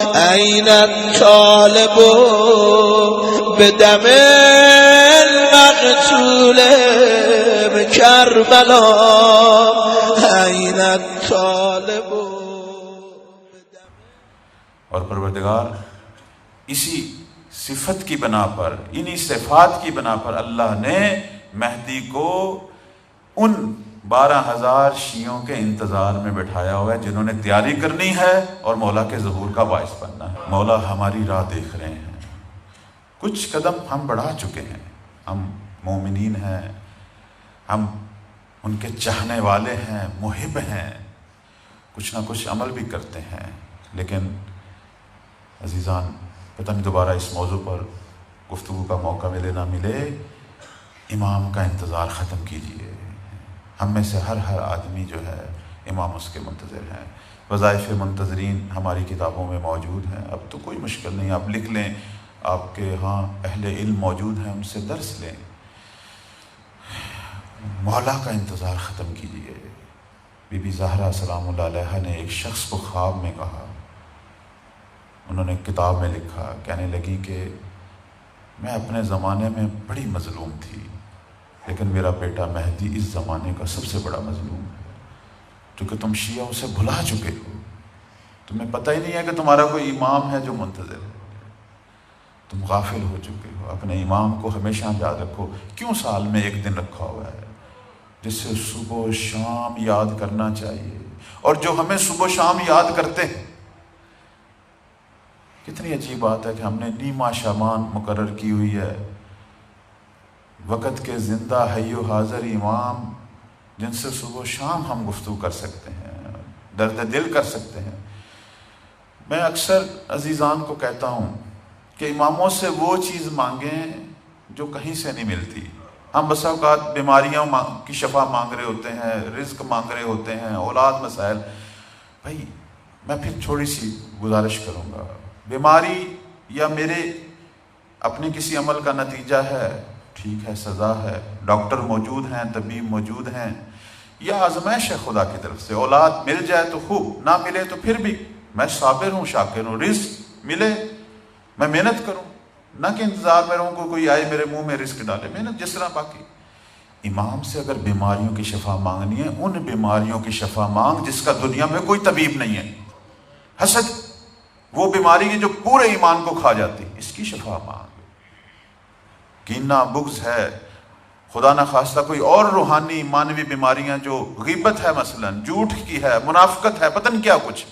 أين الطالب بدم المقتول بكربلا أين الطالب. اور پروردگار اسی صفت کی بنا پر، انہی صفات کی بنا پر اللہ نے مہدی کو ان 12,000 شیعوں کے انتظار میں بٹھایا ہوا ہے جنہوں نے تیاری کرنی ہے اور مولا کے ظہور کا باعث بننا ہے. مولا ہماری راہ دیکھ رہے ہیں، کچھ قدم ہم بڑھا چکے ہیں، ہم مومنین ہیں، ہم ان کے چاہنے والے ہیں، محب ہیں، کچھ نہ کچھ عمل بھی کرتے ہیں. لیکن عزیزان، پتہ نہیں دوبارہ اس موضوع پر گفتگو کا موقع ملے نہ ملے، امام کا انتظار ختم کیجئے. ہم میں سے ہر آدمی جو ہے امام اس کے منتظر ہیں. وظائف منتظرین ہماری کتابوں میں موجود ہیں. اب تو کوئی مشکل نہیں، آپ لکھ لیں، آپ کے ہاں اہل علم موجود ہیں، ان سے درس لیں. مولا کا انتظار ختم کیجئے. بی بی زہرا سلام اللہ علیہا نے ایک شخص کو خواب میں کہا، انہوں نے کتاب میں لکھا، کہنے لگی کہ میں اپنے زمانے میں بڑی مظلوم تھی، لیکن میرا بیٹا مہدی اس زمانے کا سب سے بڑا مظلوم ہے. کیونکہ تم شیعہ اسے بھلا چکے ہو، تمہیں پتہ ہی نہیں ہے کہ تمہارا کوئی امام ہے جو منتظر ہے. تم غافل ہو چکے ہو. اپنے امام کو ہمیشہ یاد رکھو. کیوں سال میں ایک دن رکھا ہوا ہے جس سے صبح و شام یاد کرنا چاہیے، اور جو ہمیں صبح و شام یاد کرتے ہیں. کتنی عجیب بات ہے کہ ہم نے نیما شامان مقرر کی ہوئی ہے، وقت کے زندہ حی و حاضر امام جن سے صبح و شام ہم گفتگو کر سکتے ہیں، درد دل کر سکتے ہیں. میں اکثر عزیزان کو کہتا ہوں کہ اماموں سے وہ چیز مانگیں جو کہیں سے نہیں ملتی. ہم بسا اوقات بیماریوں کی شفا مانگ رہے ہوتے ہیں، رزق مانگ رہے ہوتے ہیں، اولاد مسائل. بھائی میں پھر تھوڑی سی گزارش کروں گا، بیماری یا میرے اپنے کسی عمل کا نتیجہ ہے، ٹھیک ہے، سزا ہے، ڈاکٹر موجود ہیں، طبیب موجود ہیں، یا آزمائش ہے خدا کی طرف سے. اولاد مل جائے تو خوب، نہ ملے تو پھر بھی میں صابر ہوں، شاکر ہوں. رزق ملے میں محنت کروں، نہ کہ انتظار میں رہوں کہ کوئی آئے میرے منہ میں رزق ڈالے. محنت جس طرح باقی. امام سے اگر بیماریوں کی شفا مانگنی ہے، ان بیماریوں کی شفا مانگ جس کا دنیا میں کوئی طبیب نہیں ہے. حسد، وہ بیماری ہے جو پورے ایمان کو کھا جاتی، اس کی شفا مانگ. کینہ، بغض ہے، خدا نہ خواستہ کوئی اور روحانی مانوی بیماریاں جو غیبت ہے، مثلا جھوٹ کی ہے، منافقت ہے، پتہ نہیں کیا کچھ،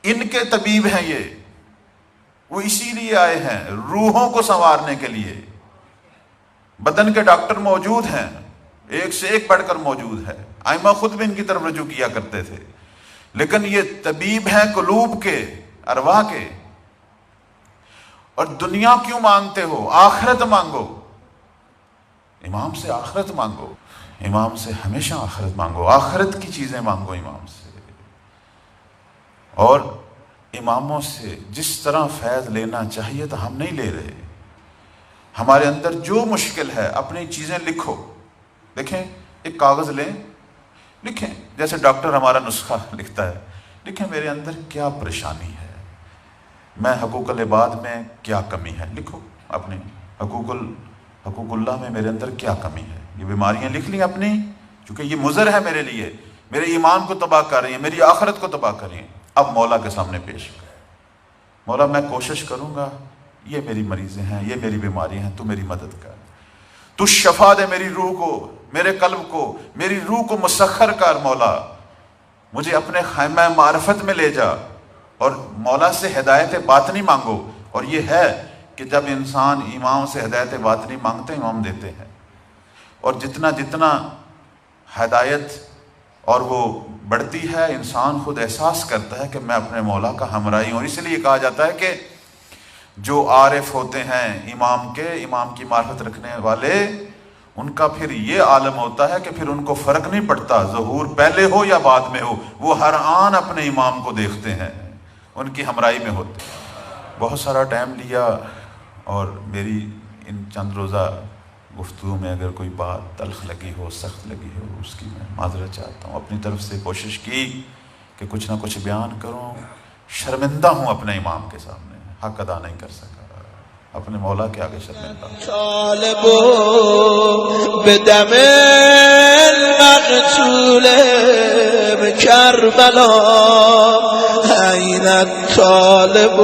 ان کے طبیب ہیں یہ. وہ اسی لیے آئے ہیں، روحوں کو سنوارنے کے لیے. بدن کے ڈاکٹر موجود ہیں، ایک سے ایک بڑھ کر موجود ہے. ائمہ خود بھی ان کی طرف رجوع کیا کرتے تھے. لیکن یہ طبیب ہیں قلوب کے، ارواح کے. اور دنیا کیوں مانگتے ہو؟ آخرت مانگو. امام سے آخرت مانگو، امام سے ہمیشہ آخرت مانگو، آخرت کی چیزیں مانگو امام سے. اور اماموں سے جس طرح فیض لینا چاہیے تو ہم نہیں لے رہے. ہمارے اندر جو مشکل ہے اپنی چیزیں لکھو. دیکھیں، ایک کاغذ لیں، لکھیں جیسے ڈاکٹر ہمارا نسخہ لکھتا ہے. لکھیں میرے اندر کیا پریشانی ہے، میں حقوق العباد میں کیا کمی ہے. لکھو اپنے حقوق اللہ میں میرے اندر کیا کمی ہے. یہ بیماریاں لکھ لیں اپنی، کیونکہ یہ مضر ہے میرے لیے، میرے ایمان کو تباہ کر رہی ہیں، میری آخرت کو تباہ کر رہی ہیں. اب مولا کے سامنے پیش کر، مولا میں کوشش کروں گا، یہ میری مریضیں ہیں، یہ میری بیماریاں ہیں، تو میری مدد کر، تو شفا دے میری روح کو، میرے قلب کو، میری روح کو مسخر کر. مولا مجھے اپنے خیمہ معرفت میں لے جا. اور مولا سے ہدایت باطنی مانگو. اور یہ ہے کہ جب انسان امام سے ہدایت باطنی مانگتے ہیں، امام دیتے ہیں. اور جتنا جتنا ہدایت اور وہ بڑھتی ہے، انسان خود احساس کرتا ہے کہ میں اپنے مولا کا ہمراہی ہوں. اس لیے کہا جاتا ہے کہ جو عارف ہوتے ہیں امام کے، امام کی معرفت رکھنے والے، ان کا پھر یہ عالم ہوتا ہے کہ پھر ان کو فرق نہیں پڑتا ظہور پہلے ہو یا بعد میں ہو، وہ ہر آن اپنے امام کو دیکھتے ہیں، ان کی ہمراہی میں ہوتے ہیں. بہت سارا ٹائم لیا، اور میری ان چند روزہ گفتگو میں اگر کوئی بات تلخ لگی ہو، سخت لگی ہو، اس کی میں معذرت چاہتا ہوں. اپنی طرف سے کوشش کی کہ کچھ نہ کچھ بیان کروں، شرمندہ ہوں اپنے امام کے سامنے، حق ادا نہیں کر سکا، اپنے مولا کے آگے شرمندہ ہوں. طالب بدم المقتول بكربلا أين الطالب